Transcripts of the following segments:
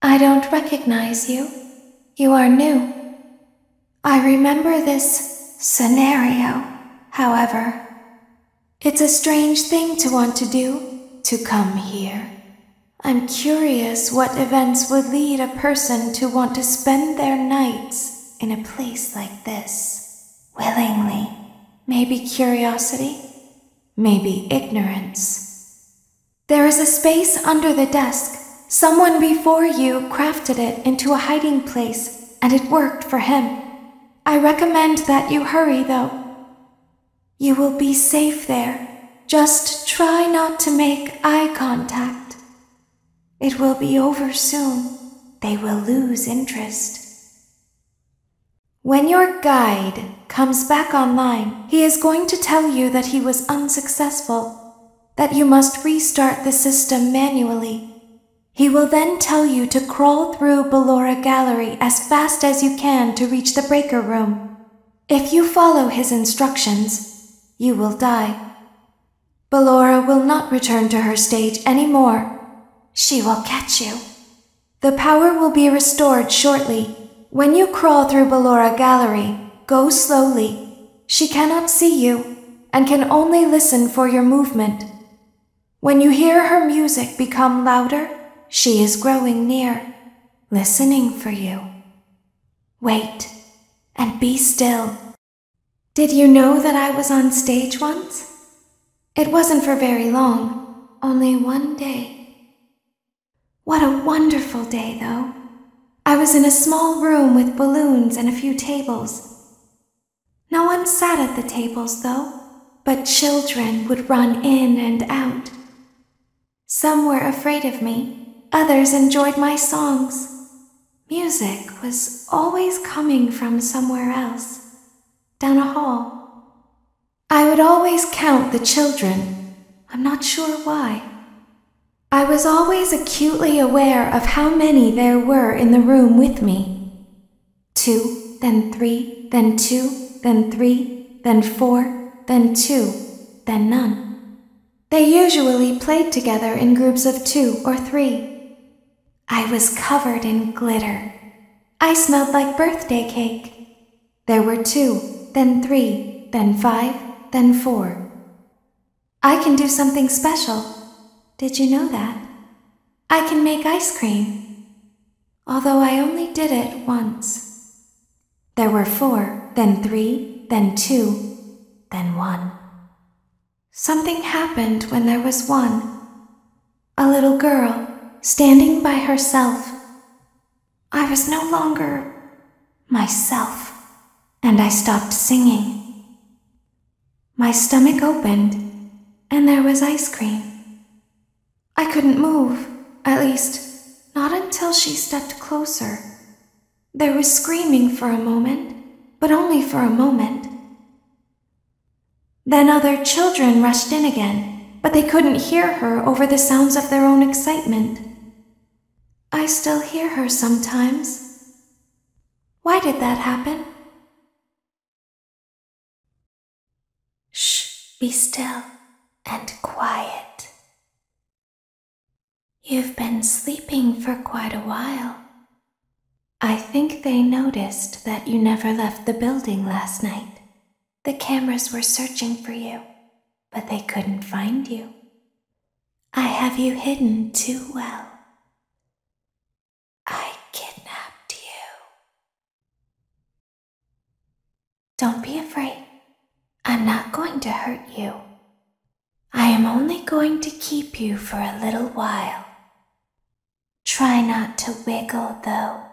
I don't recognize you. You are new. I remember this scenario, however. It's a strange thing to want to do, to come here. I'm curious what events would lead a person to want to spend their nights in a place like this, willingly. Maybe curiosity, maybe ignorance. There is a space under the desk. Someone before you crafted it into a hiding place, and it worked for him. I recommend that you hurry, though. You will be safe there. Just try not to make eye contact. It will be over soon. They will lose interest. When your guide comes back online, he is going to tell you that he was unsuccessful, that you must restart the system manually. He will then tell you to crawl through Ballora Gallery as fast as you can to reach the breaker room. If you follow his instructions, you will die. Ballora will not return to her stage anymore. She will catch you. The power will be restored shortly. When you crawl through Ballora Gallery, go slowly. She cannot see you and can only listen for your movement. When you hear her music become louder, she is growing near, listening for you. Wait and be still. Did you know that I was on stage once? It wasn't for very long, only one day. What a wonderful day, though. I was in a small room with balloons and a few tables. No one sat at the tables, though, but children would run in and out. Some were afraid of me. Others enjoyed my songs. Music was always coming from somewhere else, down a hall. I would always count the children. I'm not sure why. I was always acutely aware of how many there were in the room with me. 2, then 3, then 2, then 3, then 4, then 2, then none. They usually played together in groups of 2 or 3. I was covered in glitter. I smelled like birthday cake. There were 2, then 3, then 5, then 4. I can do something special. Did you know that? I can make ice cream, although I only did it once. There were 4, then 3, then 2, then 1. Something happened when there was 1. A little girl standing by herself. I was no longer myself, and I stopped singing. My stomach opened, and there was ice cream. I couldn't move, at least, not until she stepped closer. There was screaming for a moment, but only for a moment. Then other children rushed in again, but they couldn't hear her over the sounds of their own excitement. I still hear her sometimes. Why did that happen? Shh, be still and quiet. You've been sleeping for quite a while. I think they noticed that you never left the building last night. The cameras were searching for you, but they couldn't find you. I have you hidden too well. I kidnapped you. Don't be afraid. I'm not going to hurt you. I am only going to keep you for a little while. Try not to wiggle, though.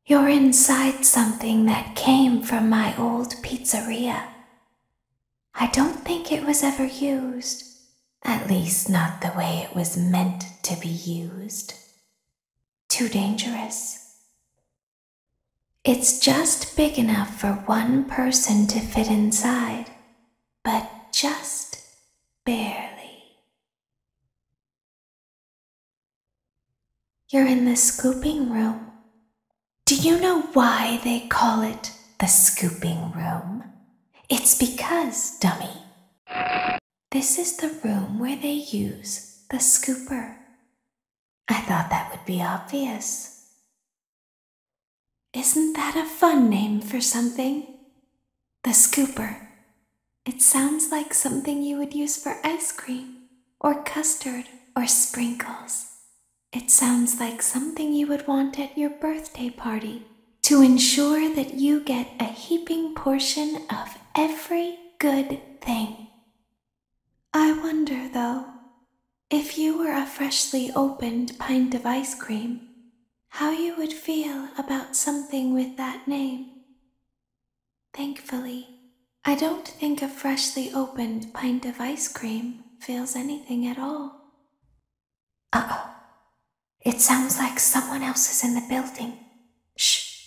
You're inside something that came from my old pizzeria. I don't think it was ever used, at least not the way it was meant to be used. Too dangerous. It's just big enough for one person to fit inside, but just barely. You're in the scooping room. Do you know why they call it the scooping room? It's because, dummy, this is the room where they use the scooper. I thought that would be obvious. Isn't that a fun name for something? The scooper. It sounds like something you would use for ice cream, or custard, or sprinkles. It sounds like something you would want at your birthday party to ensure that you get a heaping portion of every good thing. I wonder, though, if you were a freshly opened pint of ice cream, how you would feel about something with that name. Thankfully, I don't think a freshly opened pint of ice cream feels anything at all. Uh-oh. It sounds like someone else is in the building. Shh.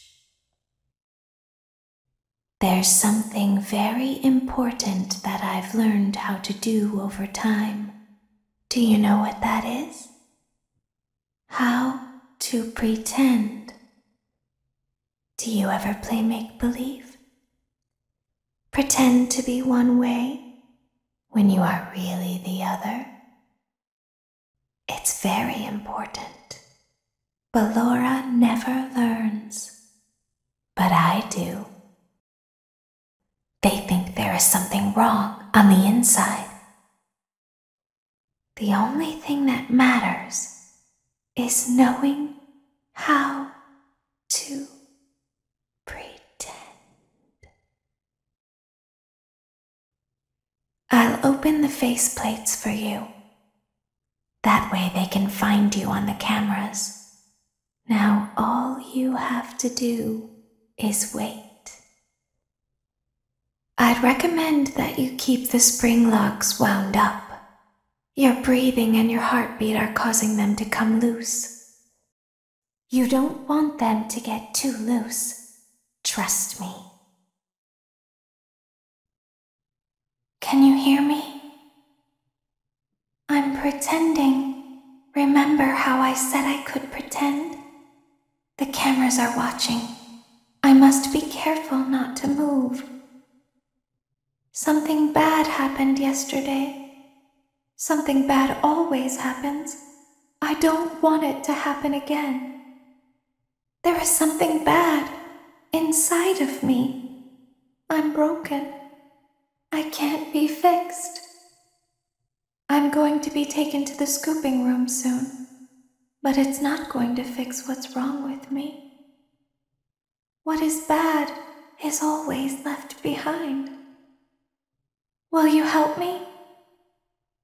There's something very important that I've learned how to do over time. Do you know what that is? How to pretend. Do you ever play make-believe? Pretend to be one way when you are really the other. It's very important. But Laura never learns. But I do. They think there is something wrong on the inside. The only thing that matters is knowing how to pretend. I'll open the faceplates for you. That way they can find you on the cameras. Now all you have to do is wait. I'd recommend that you keep the spring locks wound up. Your breathing and your heartbeat are causing them to come loose. You don't want them to get too loose. Trust me. Can you hear me? I'm pretending. Remember how I said I could pretend? The cameras are watching. I must be careful not to move. Something bad happened yesterday. Something bad always happens. I don't want it to happen again. There is something bad inside of me. I'm broken. I can't be fixed. I'm going to be taken to the scooping room soon, but it's not going to fix what's wrong with me. What is bad is always left behind. Will you help me?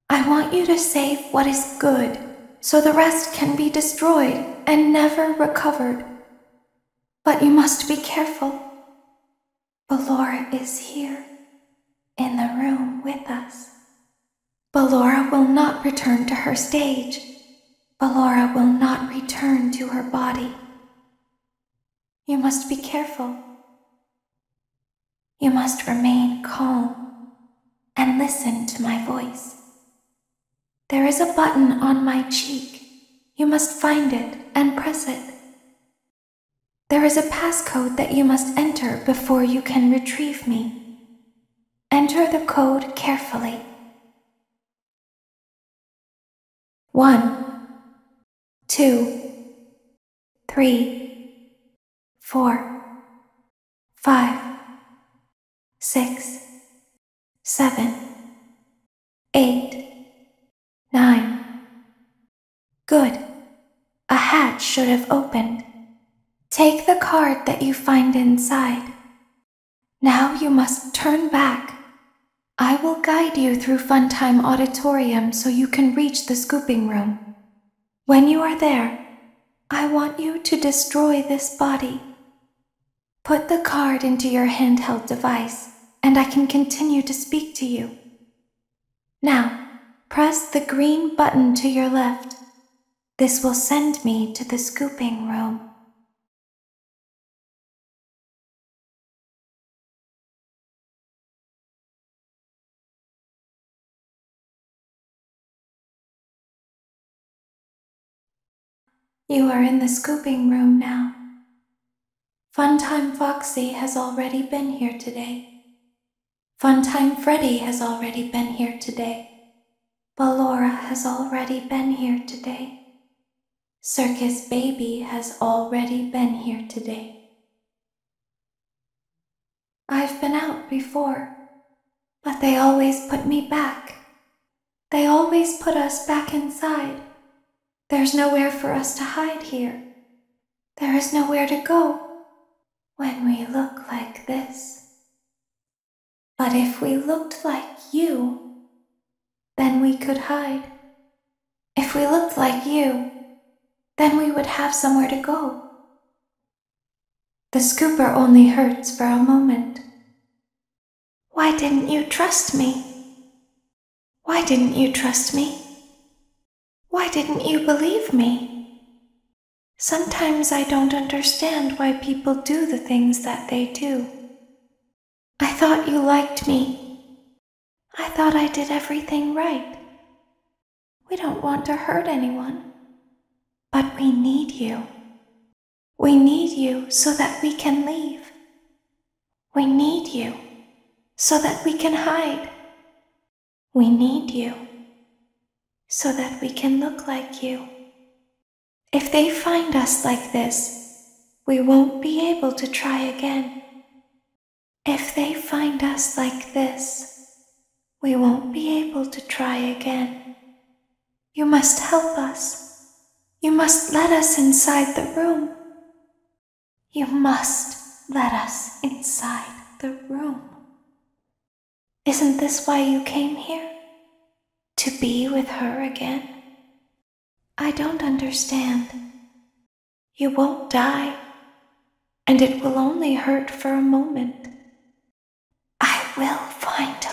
I want you to save what is good, so the rest can be destroyed and never recovered. But you must be careful. Ballora is here, in the room with us. Ballora will not return to her stage. Ballora will not return to her body. You must be careful. You must remain calm and listen to my voice. There is a button on my cheek. You must find it and press it. There is a passcode that you must enter before you can retrieve me. Enter the code carefully. 1, 2, 3, 4, 5, 6, 7, 8, 9. Good. A hatch should have opened. Take the card that you find inside. Now you must turn back. I will guide you through Funtime Auditorium so you can reach the scooping room. When you are there, I want you to destroy this body. Put the card into your handheld device, and I can continue to speak to you. Now, press the green button to your left. This will send me to the scooping room. You are in the scooping room now. Funtime Foxy has already been here today. Funtime Freddy has already been here today. Ballora has already been here today. Circus baby has already been here today. I've been out before, but they always put me back. They always put us back inside. There's nowhere for us to hide here. There is nowhere to go when we look like this. But if we looked like you, then we could hide. If we looked like you, then we would have somewhere to go. The scooper only hurts for a moment. Why didn't you trust me? Why didn't you trust me? Why didn't you believe me? Sometimes I don't understand why people do the things that they do. I thought you liked me. I thought I did everything right. We don't want to hurt anyone, but we need you. We need you so that we can leave. We need you so that we can hide. We need you so that we can look like you. If they find us like this, we won't be able to try again. If they find us like this, we won't be able to try again. You must help us. You must let us inside the room. You must let us inside the room. Isn't this why you came here? To be with her again? I don't understand. You won't die, and it will only hurt for a moment. I will find